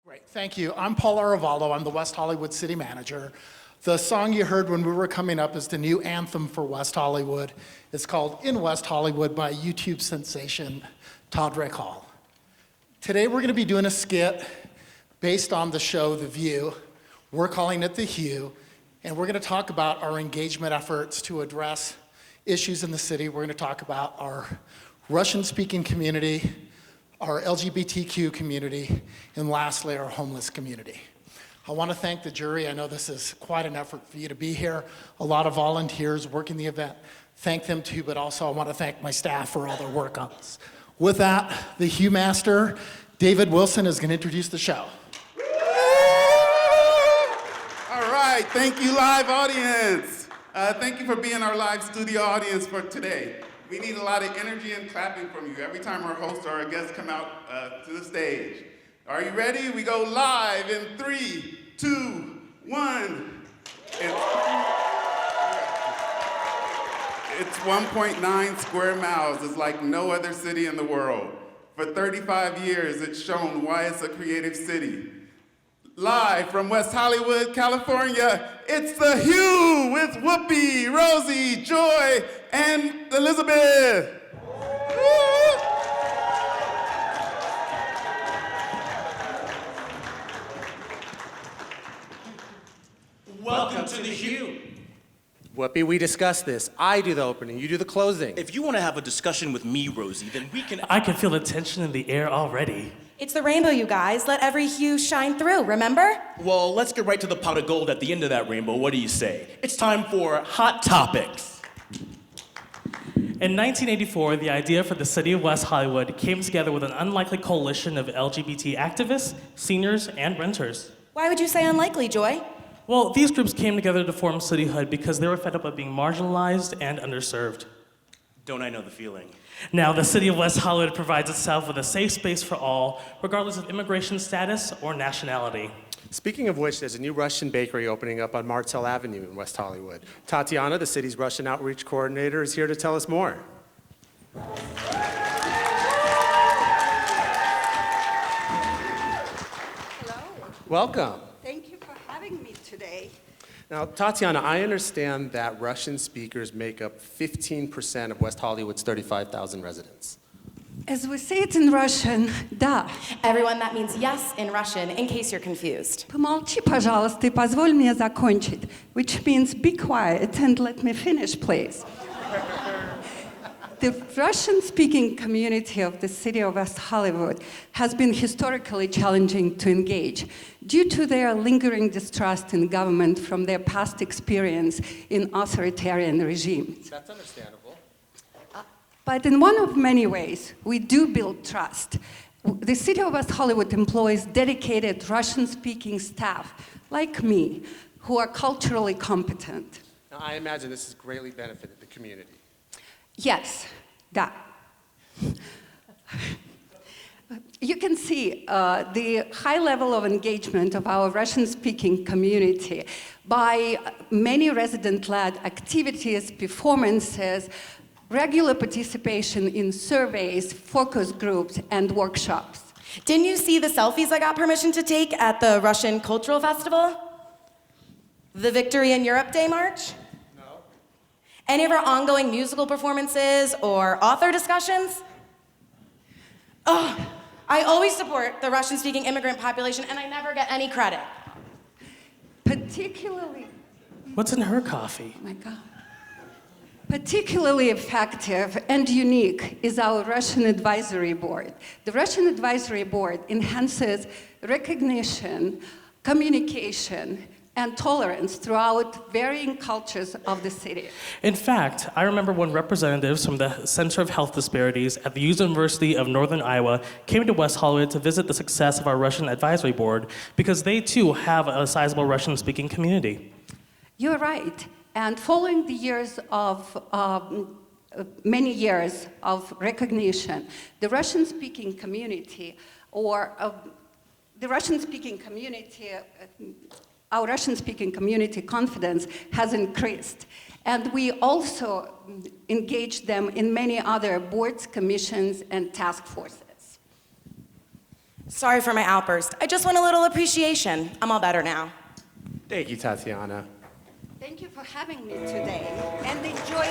Great, thank you. I'm Paul Aravallo. I'm the West Hollywood City Manager. The song you heard when we were coming up is the new anthem for West Hollywood. It's called In West Hollywood by YouTube sensation Todd Rick Hall. Today we're going to be doing a skit based on the show The View. We're calling it The Hue, and we're going to talk about our engagement efforts to address issues in the city. We're going to talk about our Russian-speaking community, our LGBTQ community, and lastly, our homeless community. I want to thank the jury. I know this is quite an effort for you to be here. A lot of volunteers working the event. Thank them too, but also I want to thank my staff for all their work on this. With that, the Hue Master, David Wilson, is going to introduce the show. All right, thank you, live audience. Thank you for being our live studio audience for today. We need a lot of energy and clapping from you every time our hosts or our guests come out to the stage. Are you ready? We go live in 3, 2, 1. It's 1.9 square miles. It's like no other city in the world. For 35 years, it's shown why it's a creative city. Live from West Hollywood, California, it's The Hue with Whoopi, Rosie, Joy, and Elizabeth. Welcome to The Hue. Whoopi, we discussed this. I do the opening, you do the closing. If you want to have a discussion with me, Rosie, then we can... I can feel the tension in the air already. It's the rainbow, you guys. Let every hue shine through, remember? Well, let's get right to the pot of gold at the end of that rainbow. What do you say? It's time for Hot Topics. In 1984, the idea for the city of West Hollywood came together with an unlikely coalition of LGBT activists, seniors, and renters. Why would you say unlikely, Joy? Well, these groups came together to form Cityhood because they were fed up of being marginalized and underserved. Don't I know the feeling? Now, the city of West Hollywood provides itself with a safe space for all, regardless of immigration status or nationality. Speaking of which, there's a new Russian bakery opening up on Martel Avenue in West Hollywood. Tatiana, the city's Russian outreach coordinator, is here to tell us more. Hello. Welcome. Thank you for having me today. Now, Tatiana, I understand that Russian speakers make up 15% of West Hollywood's 35,000 residents. As we say it in Russian, да. Everyone, that means yes in Russian, in case you're confused. Помолчи, пожалуйста, и позволь мне закончить, which means be quiet and let me finish, please. The Russian-speaking community of the city of West Hollywood has been historically challenging to engage due to their lingering distrust in government from their past experience in authoritarian regimes. That's understandable. But in one of many ways, we do build trust. The city of West Hollywood employs dedicated Russian-speaking staff, like me, who are culturally competent. Now, I imagine this has greatly benefited the community. Yes, да. You can see the high level of engagement of our Russian-speaking community by many resident-led activities, performances, regular participation in surveys, focus groups, and workshops. Didn't you see the selfies I got permission to take at the Russian Cultural Festival? The Victory in Europe Day March? No. Any of our ongoing musical performances or author discussions? Oh, I always support the Russian-speaking immigrant population, and I never get any credit. Particularly, What's in her coffee? oh my God. Particularly effective and unique is our Russian Advisory Board. The Russian Advisory Board enhances recognition, communication, and tolerance throughout varying cultures of the city. In fact, I remember when representatives from the Center of Health Disparities at the University of Northern Iowa came to West Hollywood to visit the success of our Russian Advisory Board because they too have a sizable Russian-speaking community. You're right. And following the years of many years of recognition, the Russian-speaking community, our Russian-speaking community confidence has increased. And we also engage them in many other boards, commissions, and task forces. Sorry for my outburst. I just want a little appreciation. I'm all better now. Thank you, Tatiana. Thank you for having me today and enjoy.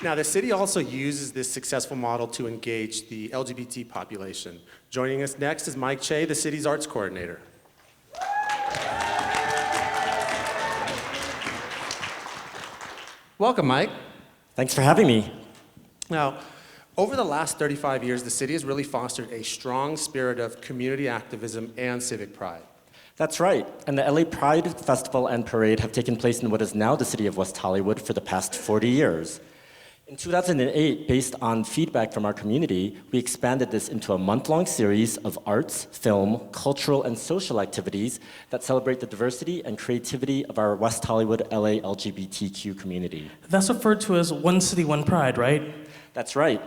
Now, the city also uses this successful model to engage the LGBT population. Joining us next is Mike Che, the city's arts coordinator. Welcome, Mike. Thanks for having me. Now, over the last 35 years, the city has really fostered a strong spirit of community activism and civic pride. That's right. And the LA Pride Festival and Parade have taken place in what is now the city of West Hollywood for the past 40 years. In 2008, based on feedback from our community, we expanded this into a month-long series of arts, film, cultural, and social activities that celebrate the diversity and creativity of our West Hollywood LA LGBTQ community. That's referred to as One City, One Pride, right? That's right.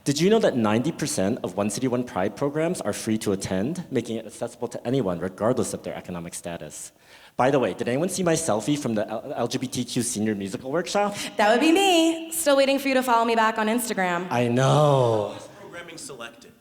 Did you know that 90% of One City, One Pride programs are free to attend, making it accessible to anyone, regardless of their economic status? By the way, did anyone see my selfie from the LGBTQ senior musical workshop? That would be me. Still waiting for you to follow me back on Instagram. I know. Programming selected.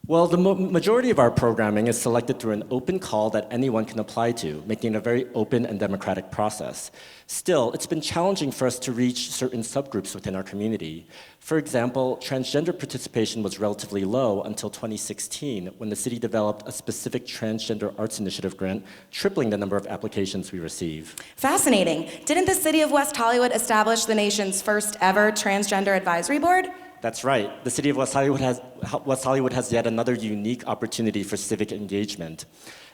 Well, the majority of our programming is selected through an open call that anyone can apply to, making it a very open and democratic process. Still, it's been challenging for us to reach certain subgroups within our community. For example, transgender participation was relatively low until 2016, when the city developed a specific transgender arts initiative grant, tripling the number of applications we receive. Fascinating. Didn't the city of West Hollywood establish the nation's first ever transgender advisory board? That's right. The city of West Hollywood has yet another unique opportunity for civic engagement.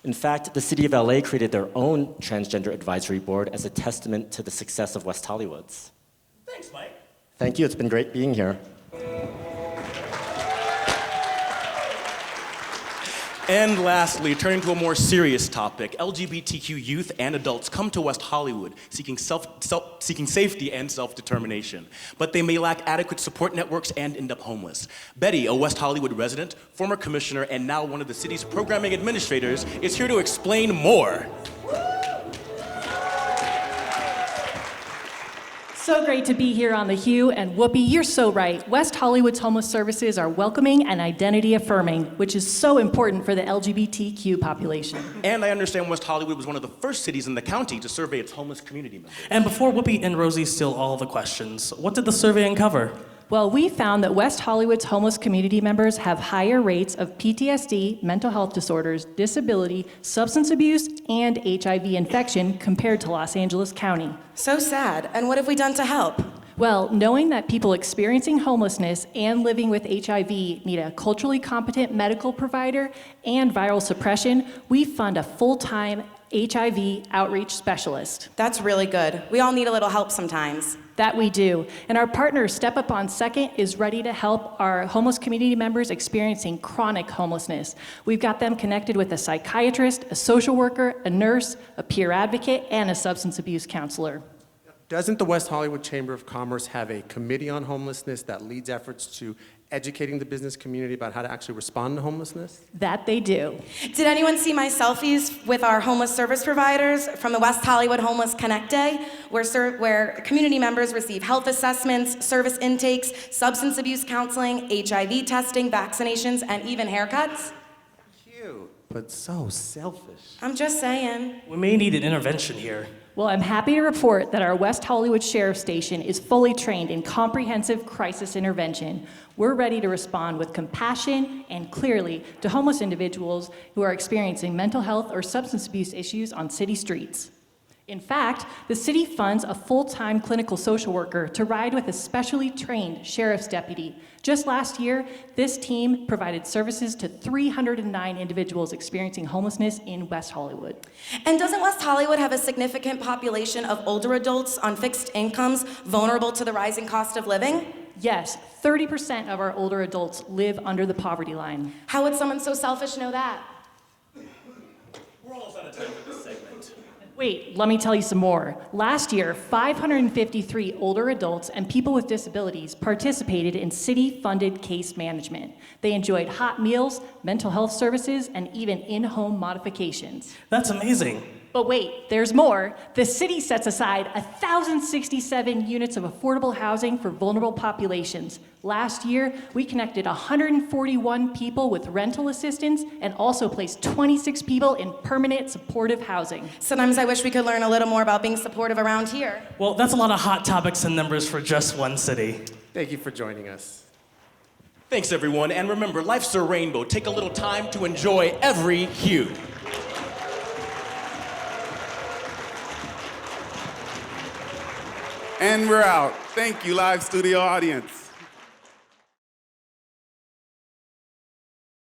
In fact, the city of LA created their own transgender advisory board as a testament to the success of West Hollywood's. Thanks, Mike. Thank you, it's been great being here. And lastly, turning to a more serious topic, LGBTQ youth and adults come to West Hollywood seeking safety and self-determination, but they may lack adequate support networks and end up homeless. Betty, a West Hollywood resident, former commissioner, and now one of the city's programming administrators, is here to explain more. So great to be here on The Hue, and Whoopi, you're so right. West Hollywood's homeless services are welcoming and identity affirming, which is so important for the LGBTQ population. And I understand West Hollywood was one of the first cities in the county to survey its homeless community members. And before Whoopi and Rosie steal all the questions, what did the survey uncover? Well, we found that West Hollywood's homeless community members have higher rates of PTSD, mental health disorders, disability, substance abuse, and HIV infection compared to Los Angeles County. So sad. And what have we done to help? Well, knowing that people experiencing homelessness and living with HIV need a culturally competent medical provider and viral suppression, we fund a full-time HIV outreach specialist. That's really good. We all need a little help sometimes. That we do. And our partner, Step Up On Second, is ready to help our homeless community members experiencing chronic homelessness. We've got them connected with a psychiatrist, a social worker, a nurse, a peer advocate, and a substance abuse counselor. Doesn't the West Hollywood Chamber of Commerce have a committee on homelessness that leads efforts to educating the business community about how to actually respond to homelessness? That they do. Did anyone see my selfies with our homeless service providers from the West Hollywood Homeless Connect Day, where community members receive health assessments, service intakes, substance abuse counseling, HIV testing, vaccinations, and even haircuts? Cute, but so selfish. I'm just saying. We may need an intervention here. Well, I'm happy to report that our West Hollywood Sheriff Station is fully trained in comprehensive crisis intervention. We're ready to respond with compassion and clearly to homeless individuals who are experiencing mental health or substance abuse issues on city streets. In fact, the city funds a full-time clinical social worker to ride with a specially trained sheriff's deputy. Just last year, this team provided services to 309 individuals experiencing homelessness in West Hollywood. And doesn't West Hollywood have a significant population of older adults on fixed incomes vulnerable to the rising cost of living? Yes, 30% of our older adults live under the poverty line. How would someone so selfish know that? We're almost out of time for this segment. Wait, let me tell you some more. Last year, 553 older adults and people with disabilities participated in city-funded case management. They enjoyed hot meals, mental health services, and even in-home modifications. That's amazing. But wait, there's more. The city sets aside 1,067 units of affordable housing for vulnerable populations. Last year, we connected 141 people with rental assistance and also placed 26 people in permanent supportive housing. Sometimes I wish we could learn a little more about being supportive around here. Well, that's a lot of hot topics and numbers for just one city. Thank you for joining us. Thanks, everyone, and remember, life's a rainbow. Take a little time to enjoy every hue. And we're out. Thank you, live studio audience.